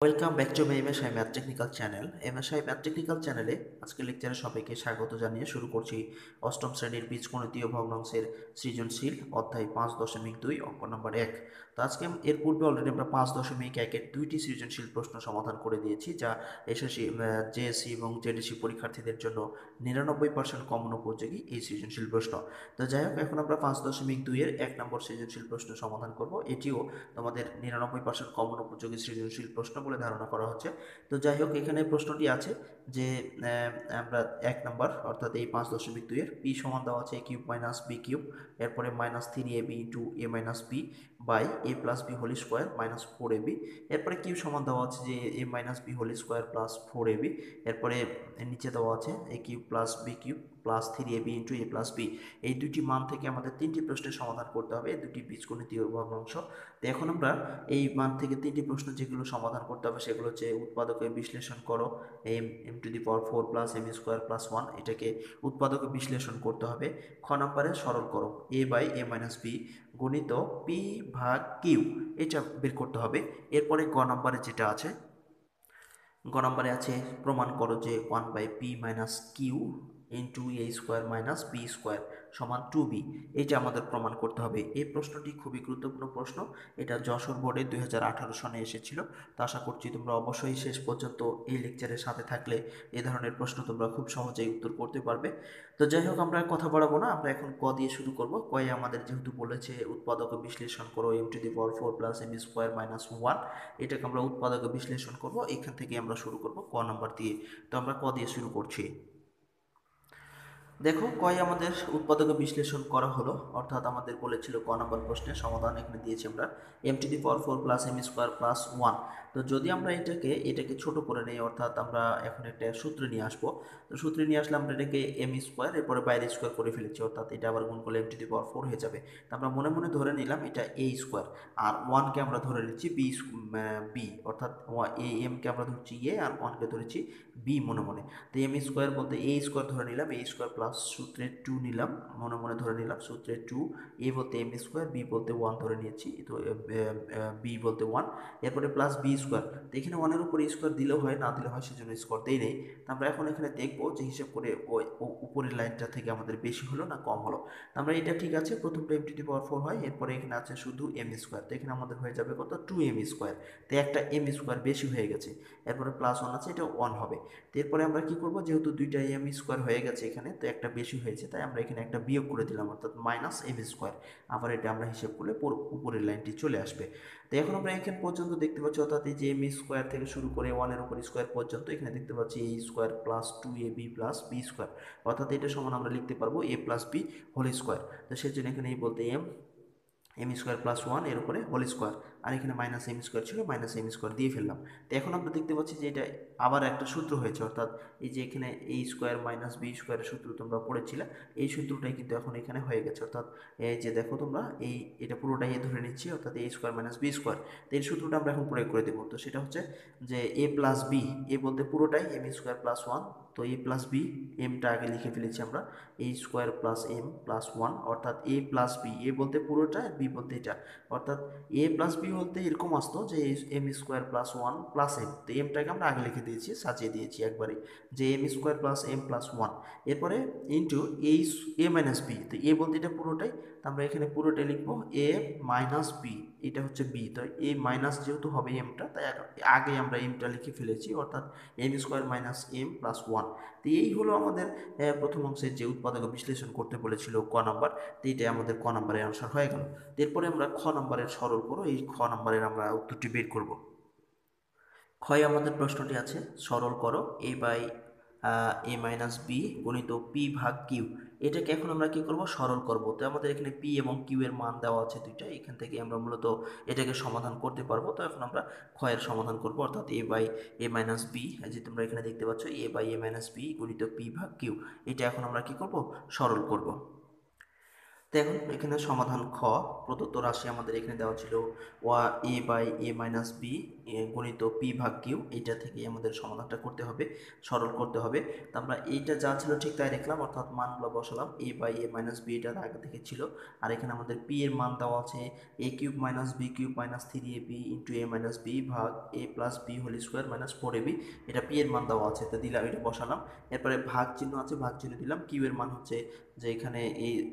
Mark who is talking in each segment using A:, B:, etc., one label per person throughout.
A: Welcome back to my MSI math technical channel. MSI math technical চ্যানেলে আজকের লেকচারে সবাইকে স্বাগত জানিয়ে শুরু করছি অষ্টম শ্রেণীর বীজগণিতীয় ভগ্নাংশের সৃজনশীল অধ্যায় 5.2 অঙ্ক নম্বর 1। তো আজকে এর পূর্বে অলরেডি আমরা 5.1-এর দুইটি সৃজনশীল প্রশ্ন সমাধান করে দিয়েছি, যা এসএসসি, জেএসসি এবং জেডিসি পরীক্ষার্থীদের জন্য 99% কমন উপযোগী এই সৃজনশীল প্রশ্ন। তো যাই হোক, এখন আমরা 5.2-এর 1 নম্বর সৃজনশীল প্রশ্ন সমাধান করব। এটিও তোমাদের 99% কমন উপযোগী সৃজনশীল প্রশ্ন বলে ধারণা করা হচ্ছে। তো যাই হোক, এখানে প্রশ্নটি আছে যে আমরা 1 নম্বর অর্থাৎ এই 5.2-এর পি সমান দেওয়া আছে a cube minus B cube, এরপরে -3ab into a minus B by a plus B whole square minus 4ab, এরপরে কিউ সমান দেওয়া আছে যে a minus B whole square plus 4ab, এরপরে নিচে দেওয়া আছে a cube plus B cube plus 3ab into a plus B. এই দুইটি মান থেকে আমাদের তিনটি প্রশ্নের সমাধান করতে হবে, এই দুটি বীজগণিতীয় ভগ্নাংশ। তো এখন আমরা এই মান থেকে তিনটি প্রশ্ন যেগুলো সমাধান করতে হবে সেগুলো হচ্ছে উৎপাদকে বিশ্লেষণ করো m to the power 4 plus M square plus 1, এটাকে উৎপাদকে বিশ্লেষণ করতে হবে। খ নম্বরে সরল করো a by a minus B গুণিত পি ভাগ কিউ, এটা বের করতে হবে। এরপরে গ নম্বরে যেটা আছে, গ নম্বরে আছে প্রমাণ করো যে 1/p minus Q into A square minus B square সমান 2b, এইটা আমাদের প্রমাণ করতে হবে। এই প্রশ্নটি খুবই গুরুত্বপূর্ণ প্রশ্ন, এটা যশোর বোর্ডে 2018 সনে এসেছিল। তো আশা করছি তোমরা অবশ্যই শেষ পর্যন্ত এই লেকচারের সাথে থাকলে এ ধরনের প্রশ্ন তোমরা খুব সহজেই উত্তর করতে পারবে। তো যাই হোক, আমরা কথা বাড়াবো না, আমরা এখন ক দিয়ে শুরু করব। কয়ে আমাদের যেহেতু বলেছে উৎপাদকে বিশ্লেষণ করো m to the power 4 plus M square minus 1, এটাকে আমরা উৎপাদকে বিশ্লেষণ করব। এখান থেকে আমরা শুরু করব ক নাম্বার দিয়ে। তো আমরা ক দিয়ে শুরু করছি। দেখো, কয় আমাদের উৎপাদকে বিশ্লেষণ করা হলো, অর্থাৎ আমাদের বলেছিল ক নম্বর প্রশ্নের সমাধান এখানে দিয়েছি আমরা m to the power 4 plus M square plus 1। তো যদি আমরা এটাকে ছোট করে নিই, অর্থাৎ আমরা এখন একটা সূত্র নিয়ে আসবো। তো সূত্রে নিয়ে আসলে আমরা এটাকে এম স্কোয়ার এরপরে বাইরে স্কোয়ার করে ফেলেছি, অর্থাৎ এটা আবার গুণ করলে m টু দি পাওয়ার 4 হয়ে যাবে। তো আমরা মনে মনে ধরে নিলাম এটা এ স্কোয়ার, আর 1কে আমরা ধরে নিচ্ছি বি, অর্থাৎ এমকে আমরা ধরছি এ আর 1কে ধরেছি বি মনে মনে। তো এম স্কোয়ার বলতে এ স্কোয়ার ধরে নিলাম, এ স্কোয়ার প্লাস সূত্রে 2 নিলাম, মনে মনে ধরে নিলাম সূত্রে 2, এ বলতে এম স্কোয়ার, বি বলতে 1 ধরে নিয়েছি, তো বি বলতে 1, এরপরে প্লাস বি স্কোয়ার। তো এখানে 1-এর উপরে স্কোয়ার দিলেও হয়, না দিলে হয়, সেজন্য স্কোয়ার দেই নেই। তো আমরা এখন এখানে দেখবো যে হিসাব করে ওই উপরের লাইনটা থেকে আমাদের বেশি হলো না কম হলো। আমরা এটা ঠিক আছে, প্রথমটা m টু দি পাওয়ার 4 হয়, এরপরে এখানে আছে শুধু এম স্কোয়ার, তো এখানে আমাদের হয়ে যাবে কত 2m স্কোয়ার। তো একটা এম স্কোয়ার বেশি হয়ে গেছে, এরপরে প্লাস 1 আছে, এটা 1 হবে। তো এরপরে আমরা কি করব, যেহেতু দুইটা এম স্কোয়ার হয়ে গেছে এখানে, তো একটা বেশি হয়েছে, তাই আমরা এখানে একটা বিয়োগ করে দিলাম, অর্থাৎ মাইনাস এম স্কোয়ার। আবার এটা আমরা হিসেব করলে উপরের লাইনটি চলে আসবে। তো এখন আমরা এখান পর্যন্ত দেখতে পাচ্ছি, অর্থাৎ এই যে এম স্কোয়ার থেকে শুরু করে 1-এর উপর স্কোয়ার পর্যন্ত এখানে দেখতে পাচ্ছি a square plus 2ab plus b square, অর্থাৎ এটা সমান আমরা লিখতে পারবো a plus B whole square. তো সেজন্য এখানে এই বলতে এম স্কোয়ার প্লাস 1 এর উপরে হোল স্কোয়ার, আর এখানে মাইনাস এম স্কোয়ার ছিল, মাইনাস এম স্কোয়ার দিয়ে ফেললাম। তো এখন আমরা দেখতে পাচ্ছি যে এটা আবার একটা সূত্র হয়েছে, অর্থাৎ এই যে এখানে এ স্কোয়ার মাইনাস বি স্কোয়ারের সূত্র তোমরা পড়েছিলে, এই সূত্রটাই কিন্তু এখন এখানে হয়ে গেছে। অর্থাৎ এই যে দেখো তোমরা, এটা পুরোটাই এ ধরে নিচ্ছি, অর্থাৎ এ স্কোয়ার মাইনাস বি স্কোয়ার। তো এই সূত্রটা আমরা এখন প্রয়োগ করে দেবো। তো সেটা হচ্ছে যে এ প্লাস বি, এ বলতে পুরোটাই এম স্কোয়ার প্লাস 1, তো এ প্লাস বি, এমটা আগে লিখে ফেলেছি আমরা, এ স্কোয়ার প্লাস এম প্লাস 1, অর্থাৎ এ প্লাস বি, এ বলতে পুরোটা, বি বলতে এটা, অর্থাৎ এ প্লাস বি বলতে এরকম আসতো যে M square plus 1 plus M, তো এমটাকে আমরা আগে লিখে দিয়েছি, সাজিয়ে দিয়েছি একবারে, যে M square plus M plus 1, এরপরে ইন্টু এ মাইনাস বি, তো এ বলতে এটা পুরোটাই, তো আমরা এখানে পুরোটাই লিখবো এ মাইনাস বি, এটা হচ্ছে বি, তো এ মাইনাস যেহেতু হবে এমটা, তাই আগে আমরা এমটা লিখে ফেলেছি, অর্থাৎ M square minus M plus 1। তো এই হলো আমাদের প্রথম অংশের যে উৎপাদক বিশ্লেষণ করতে বলেছিল ক নাম্বার, তো এইটাই আমাদের ক নাম্বারের আনসার হয়ে গেল। এরপরে আমরা খ নাম্বারের সরল করো, এই খ নাম্বারের আমরা উত্তরটি বের করব। ক্ষয় আমাদের প্রশ্নটি আছে, সরল করো এ বাই এ মাইনাস বি গুণিত পি ভাগ কিউ, এটাকে এখন আমরা কি করব, সরল করব। তো আমাদের এখানে পি এবং কিউ এর মান দেওয়া আছে দুইটা, এখান থেকে আমরা মূলত এটাকে সমাধান করতে পারবো। তো এখন আমরা ক্ষয়ের সমাধান করব, অর্থাৎ এ বাই এ মাইনাস বি, যে তোমরা এখানে দেখতে পাচ্ছ এ বাই এ মাইনাস বি গুণিত পি ভাগ কিউ, এটা এখন আমরা কি করব, সরল করব। তো এখন এখানে সমাধান খ, প্রদত্ত রাশি আমাদের এখানে দেওয়া ছিল এ বাই এ মাইনাস বি গণিত পি ভাগ কিউ, এইটা থেকে আমাদের সমাধানটা করতে হবে, সরল করতে হবে। তো আমরা এইটা যা ছিল ঠিক তাই রাখলাম, অর্থাৎ মানগুলো বসালাম। এ বাই এ মাইনাস বি এটা আগে থেকে ছিল, আর এখানে আমাদের পি এর মান দেওয়া আছে a cube minus B cube minus three a b into a minus b ভাগ a plus B whole square minus four a b, এটা পি এর মান দেওয়া আছে, তো দিলাম, এটা বসালাম। এরপরে ভাগ চিহ্ন আছে, ভাগ চিহ্ন দিলাম। কিউ এর মান হচ্ছে যে এখানে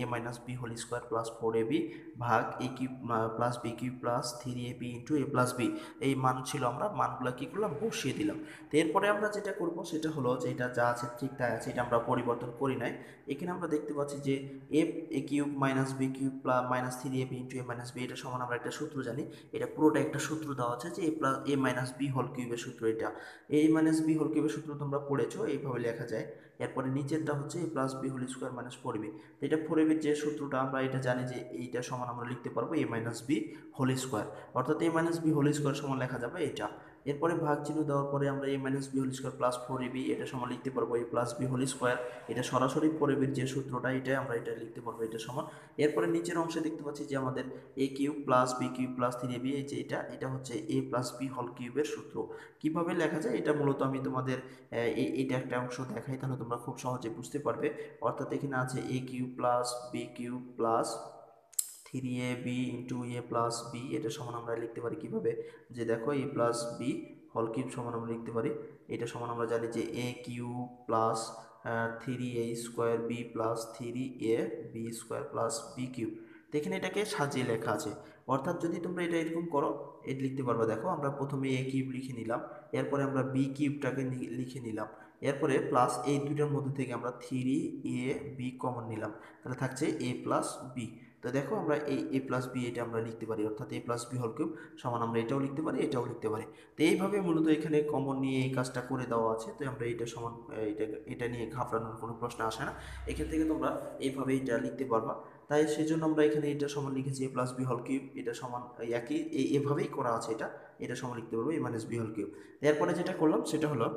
A: a minus B whole square plus four a b ভাগ a cube plus B cube plus three a b into a plus B, এই মান ছিল, আমরা মানগুলো কী করলাম, বসিয়ে দিলাম। তো এরপরে আমরা যেটা করব সেটা হলো যে এটা যা আছে ঠিক তাই আছে, এটা আমরা পরিবর্তন করি নাই। এখানে আমরা দেখতে পাচ্ছি যে a cube minus B cube plus minus three a b into a minus b, এটা সমান আমরা একটা সূত্র জানি, এটা পুরোটা একটা সূত্র দেওয়া আছে যে এ মাইনাস বি হোল কিউবের সূত্র, এটা এ মাইনাস বি হোল কিউবের সূত্র তোমরা পড়েছো, এইভাবে লেখা যায়। এরপরে নিচেরটা হচ্ছে a plus B whole square minus four b, তো এটা ফোর এবির যে সূত্রটা আমরা এটা জানি যে এইটা সমান আমরা লিখতে পারবো এ মাইনাস বি হোল স্কোয়ার, অর্থাৎ a minus B whole square সমান লেখা যাবে এটা। এরপরে ভাগ চিহ্ন দেওয়ার পরে আমরা a minus B whole square plus four AB এটা সমান লিখতে পারবো a plus B whole square, এটা সরাসরি ফোর এবির যে সূত্রটা এটা আমরা এটা লিখতে পারবো এটা সমান। এরপরে নিচের অংশে দেখতে পাচ্ছি যে আমাদের a cube plus B cube plus three AB, এই যে এটা হচ্ছে এ প্লাস বি হোল কিউবের সূত্র। কিভাবে লেখা যায় এটা মূলত আমি তোমাদের এটা একটা অংশ দেখাই, তাহলে তোমরা খুব সহজে বুঝতে পারবে। অর্থাৎ এখানে আছে a cube plus B cube plus three a b into a plus b, এটা সমান আমরা লিখতে পারি কিভাবে, যে দেখো a plus b whole cube সমান আমরা লিখতে পারি, এটা সমান আমরা জানি যে a cube plus three a square b plus three a b square plus B cube. তো এখানে এটাকে সাজিয়ে লেখা আছে, অর্থাৎ যদি তোমরা এটা এরকম করো এটা লিখতে পারবে। দেখো আমরা প্রথমে এ কিউব লিখে নিলাম, এরপরে আমরা বি কিউবটাকে লিখে নিলাম, এরপরে প্লাস এই দুইটার মধ্যে থেকে আমরা থ্রি এ বি কমন নিলাম, তাহলে থাকছে এ প্লাস বি। তো দেখো আমরা এই এ প্লাস বি এটা আমরা লিখতে পারি, অর্থাৎ এ প্লাস বি হোল কিউব সমান আমরা এটাও লিখতে পারি এটাও লিখতে পারি। তো এইভাবে মূলত এখানে কমন নিয়ে এই কাজটা করে দেওয়া আছে, তো আমরা এটা সমান এটা এটা নিয়ে ঘাবড়ানোর কোনো প্রশ্ন আসে না, এখান থেকে তোমরা এইভাবে এটা লিখতে পারবা। তাই সেই জন্য আমরা এখানে এটা সমান লিখেছি এ প্লাস বি হোল কিউব, এটা সমান একই এভাবেই করা আছে, এটা সমান লিখতে পারবো এ মাইনাস বি হোল কিউব। এরপরে যেটা করলাম সেটা হলো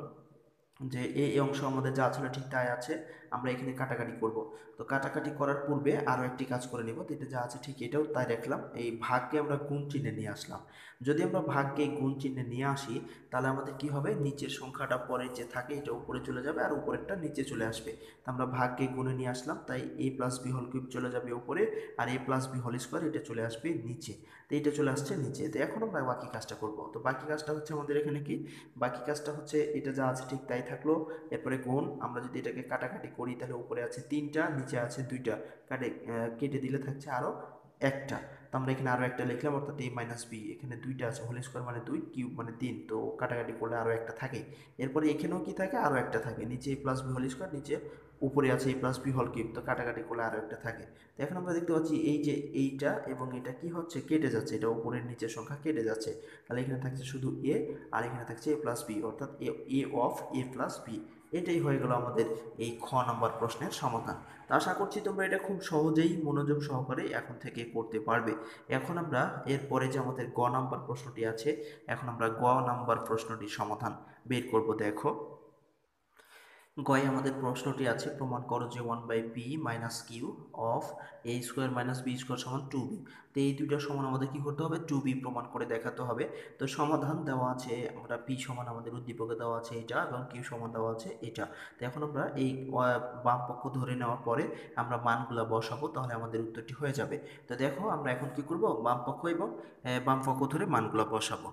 A: যে এই অংশ আমাদের যা ছিল ঠিক তাই আছে, আমরা এখানে কাটাকাটি করব। তো কাটাকাটি করার পূর্বে আরও একটি কাজ করে নেব, তো এটা যা আছে ঠিক এটাও তাই রাখলাম, এই ভাগকে আমরা গুণ চিহ্নে নিয়ে আসলাম। যদি আমরা ভাগকে গুণ চিহ্নে নিয়ে আসি তাহলে আমাদের কি হবে, নিচের সংখ্যাটা পরে যে থাকে এটা উপরে চলে যাবে আর উপরেরটা নিচে চলে আসবে। তো আমরা ভাগকে গুণে নিয়ে আসলাম, তাই এ প্লাস বি হোল কিউব চলে যাবে উপরে আর এ প্লাস বি হোল স্কোয়ার এটা চলে আসবে নিচে, তো এটা চলে আসছে নিচে। তো এখন আমরা বাকি কাজটা করব, তো বাকি কাজটা হচ্ছে আমাদের এখানে কি, বাকি কাজটা হচ্ছে এটা যা আছে ঠিক তাই থাকলো। এরপরে গুণ, আমরা যদি এটাকে কাটাকাটি করি তাহলে উপরে আছে তিনটা নিচে আছে দুইটা, কেটে দিলে থাকছে আরও একটা। তো আমরা এখানে আরও একটা লিখলাম, অর্থাৎ এ মাইনাস বি, এখানে দুইটা আছে, হোল স্কোয়ার মানে দুই, কিউব মানে তিন, তো কাটাকাটি করলে আরও একটা থাকে। এরপরে এখানেও কি থাকে, আরও একটা থাকে, নিচে এ প্লাস বি হোল স্কোয়ার, নিচে উপরে আছে এ প্লাস বি হোল কিউব, তো কাটাকাটি করলে আরও একটা থাকে। তো এখন আমরা দেখতে পাচ্ছি এই যে এইটা এবং এটা কি হচ্ছে, কেটে যাচ্ছে, এটা উপরের নিচের সংখ্যা কেটে যাচ্ছে, তাহলে এখানে থাকছে শুধু এ আর এখানে থাকছে এ প্লাস বি, অর্থাৎ এ অফ এ প্লাস বি। এটাই হয়ে গেল আমাদের এই খ নম্বর প্রশ্নের সমাধান। তো আশা করছি তোমরা এটা খুব সহজেই মনোযোগ সহকারে এখন থেকে করতে পারবে। এখন আমরা এরপরে যে আমাদের গ নাম্বার প্রশ্নটি আছে, এখন আমরা গ নাম্বার প্রশ্নটির সমাধান বের করব। দেখো গয়ে আমাদের প্রশ্নটি আছে, প্রমাণ করো যে one by P minus Q of A square minus B square সমান টু বি। তো এই দুইটার সমান আমাদের কি করতে হবে, টু বি প্রমাণ করে দেখাতে হবে। তো সমাধান দেওয়া আছে, আমরা পি সমান আমাদের উদ্দীপকে দেওয়া আছে এটা এবং কিউ সমান দেওয়া আছে এটা। তো এখন আমরা এই বাম পক্ষ ধরে নেওয়ার পরে আমরা মানগুলা বসাবো, তাহলে আমাদের উত্তরটি হয়ে যাবে। তো দেখো আমরা এখন কি করব, বাম পক্ষ এবং বাম পক্ষ ধরে মানগুলা বসাবো।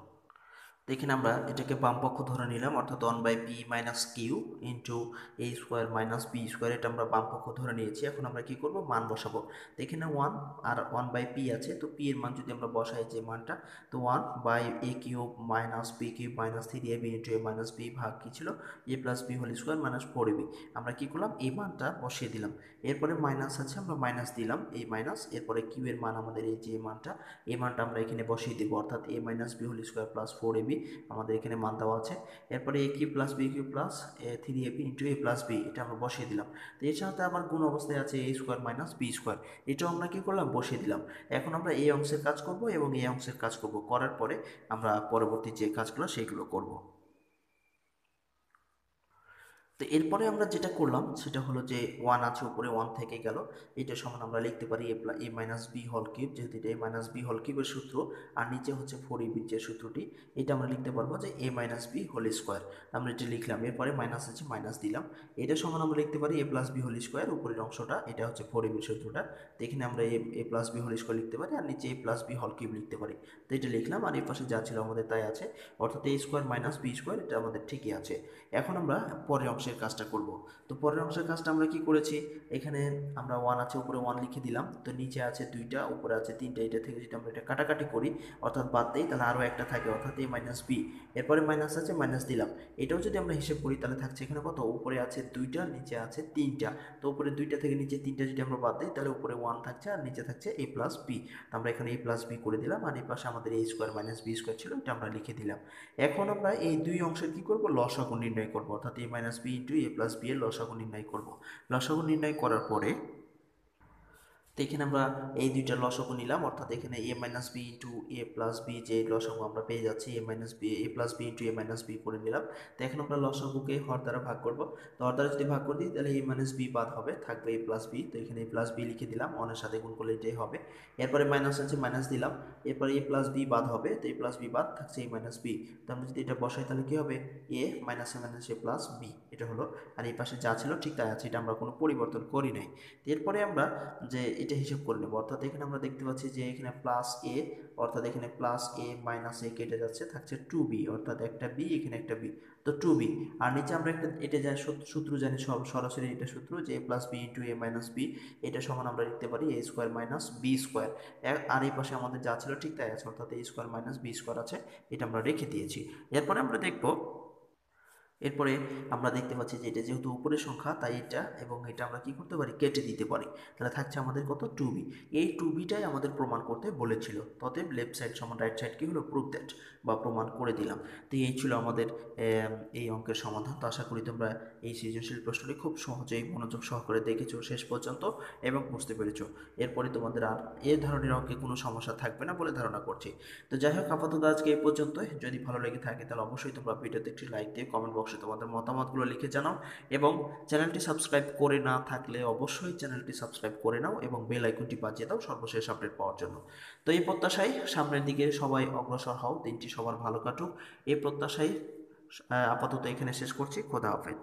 A: এখানে আমরা এটাকে বাম পক্ষ ধরে নিলাম, অর্থাৎ one by P minus Q into A square minus B square, এটা আমরা বাম পক্ষ ধরে নিয়েছি। এখন আমরা কি করব, মান বসাবো। তো এখানে ওয়ান আর ওয়ান বাই পি আছে, তো পি এর মান যদি আমরা বসাই যে মানটা, তো one by a cube minus B cube minus three a b into a minus b ভাগ কি ছিল a plus B whole square minus four a b, আমরা কি করলাম এই মানটা বসিয়ে দিলাম। এরপরে মাইনাস আছে, আমরা মাইনাস দিলাম এই মাইনাস, এরপরে কিউ এর মান আমাদের এই যে মানটা, এই মানটা আমরা এখানে বসিয়ে দিব, অর্থাৎ a minus B whole square plus four a b আমাদের এখানে মান দেওয়া আছে। এরপরে a cube plus b cube plus three a b into a plus b, এটা আমরা বসিয়ে দিলাম। তো এর সাথে আমার গুণ অবস্থায় আছে এ স্কোয়ার মাইনাস বি স্কোয়ার, এটাও আমরা কি করলাম, বসিয়ে দিলাম। এখন আমরা এই অংশের কাজ করব এবং এই অংশের কাজ করব, করার পরে আমরা পরবর্তী যে কাজগুলো সেইগুলো করব। তো এরপরে আমরা যেটা করলাম সেটা হলো যে ওয়ান আছে উপরে, ওয়ান থেকে গেল, এটা সমান আমরা লিখতে পারি এ মাইনাস বি হোল কিউব, যেহেতু এটা এ মাইনাস বি হোল কিউবের সূত্র, আর নিচে হচ্ছে 4ab যে সূত্রটি, এটা আমরা লিখতে পারবো যে এ মাইনাস বি হোল স্কোয়ার। আমরা এটা লিখলাম, এরপরে মাইনাস আছে মাইনাস দিলাম, এটা সমান আমরা লিখতে পারি এ প্লাস বি হোল স্কোয়ার, উপরের অংশটা এটা হচ্ছে 4ab সূত্রটা, তো এখানে আমরা এ প্লাস বি হোল স্কোয়ার লিখতে পারি, আর নিচে এ প্লাস বি হোল কিউব লিখতে পারি। তো এটা লিখলাম, আর এই পাশে যা ছিল আমাদের তাই আছে, অর্থাৎ এ স্কোয়ার মাইনাস বি স্কোয়ার, এটা আমাদের ঠিকই আছে। এখন আমরা পরের অংশের কাজটা করব। তো পরের অংশের কাজটা আমরা কি করেছি, এখানে আমরা ওয়ান আছে উপরে ওয়ান লিখে দিলাম, তো নিচে আছে দুইটা উপরে আছে তিনটা, এটা থেকে যদি আমরা এটা কাটাকাটি করি অর্থাৎ বাদ দিই, তাহলে আরও একটা থাকে অর্থাৎ এ মাইনাস বি, এরপরে মাইনাস আছে মাইনাস দিলাম, এটাও যদি আমরা হিসেব করি তাহলে থাকছে এখানে কত, উপরে আছে দুইটা নিচে আছে তিনটা, তো উপরে দুইটা থেকে নিচে তিনটা যদি আমরা বাদ দিই তাহলে উপরে ওয়ান থাকছে আর নিচে থাকছে এ প্লাস বি, তো আমরা এখানে এ প্লাস বি করে দিলাম, আর এই পাশে আমাদের এ স্কোয়ার মাইনাস বি স্কোয়ার ছিল, এটা আমরা লিখে দিলাম। এখন আমরা এই দুই অংশের কি করব, লসাগু নির্ণয় করব, অর্থাৎ a minus B into a plus B এর লসাগু নির্ণয় করব। লসাগু নির্ণয় করার পরে, তো এখানে আমরা এই দুইটা লসাগু নিলাম, অর্থাৎ এখানে a minus B into a plus B যে লসাগু আমরা পেয়ে যাচ্ছি, এ minus B A plus B into a minus B করে নিলাম। তো এখন আমরা লসাগুকে হর দ্বারা ভাগ করব, তো হর দ্বারা যদি ভাগ করে দিই তাহলে এ মাইনাস বি বাদ হবে, থাকবে এ প্লাস বি, তো এখানে এ প্লাস বি লিখে দিলাম, অনের সাথে গুণ করলে এটাই হবে। এরপরে মাইনাস আছে মাইনাস দিলাম, এরপরে এ প্লাস বি বাদ হবে, তো এ প্লাস বি বাদ থাকছে এ মাইনাস বি, তো আমরা যদি এটা বসাই তাহলে কি হবে, এ মাইনাস এ প্লাস বি, এটা হলো। আর এই পাশে যা ছিল ঠিক তাই আছে, এটা আমরা কোনো পরিবর্তন করি নাই। এরপরে আমরা যে এটা হিসাব করে নেব, অর্থাৎ এখানে আমরা দেখতে পাচ্ছি যে এখানে প্লাস এ, অর্থাৎ এখানে প্লাস এ মাইনাস এ কেটে যাচ্ছে, থাকছে টু বি, অর্থাৎ একটা বি এখানে একটা বি, তো টু বি। আর নিচে আমরা একটা এটা যা সূত্র জানি সব সরাসরি, এটা সূত্র যে এ plus B into a minus b, এটা সমান আমরা লিখতে পারি এ স্কোয়ার মাইনাস বি স্কোয়ার। আর এই পাশে আমাদের যা ছিল ঠিক তাই আছে, অর্থাৎ এ স্কোয়ার মাইনাস বি স্কোয়ার আছে, এটা আমরা রেখে দিয়েছি। এরপরে আমরা দেখব, এরপরে আমরা দেখতে পাচ্ছি যে এটা যেহেতু উপরের সংখ্যা তাই এটা এবং এটা আমরা কি করতে পারি, কেটে দিতে পারি, তাহলে থাকছে আমাদের কত, টু বি। এই টু বিটাই আমাদের প্রমাণ করতে বলেছিল, ততএব লেফট সাইড সমান রাইট সাইড কি হলো, প্রুভ দ্যাট, বা প্রমাণ করে দিলাম। তো এই ছিল আমাদের এই অঙ্কের সমাধান। তো আশা করি তোমরা এই সৃজনশীল প্রশ্নটি খুব সহজেই মনোযোগ সহকারে দেখেছো শেষ পর্যন্ত এবং বুঝতে পেরেছো। এরপরে তোমাদের আর এই ধরনের অঙ্কে কোনো সমস্যা থাকবে না বলে ধারণা করছি। তো যাই হোক, আপাতত আজকে এই পর্যন্তই। যদি ভালো লেগে থাকে তাহলে অবশ্যই তোমরা ভিডিওতে একটি লাইক দিয়ে কমেন্ট বক্সে তোমাদের মতামতগুলো লিখে জানাও, এবং চ্যানেলটি সাবস্ক্রাইব করে না থাকলে অবশ্যই চ্যানেলটি সাবস্ক্রাইব করে নাও এবং বেল আইকনটি বাজিয়ে দাও সর্বশেষ আপডেট পাওয়ার জন্য। তো এই প্রত্যাশায় সামনের দিকে সবাই অগ্রসর হও, দিনটি সবার ভালো কাটুক, এই প্রত্যাশায় আপাতত এখানে শেষ করছি। খোদা হাফেজ।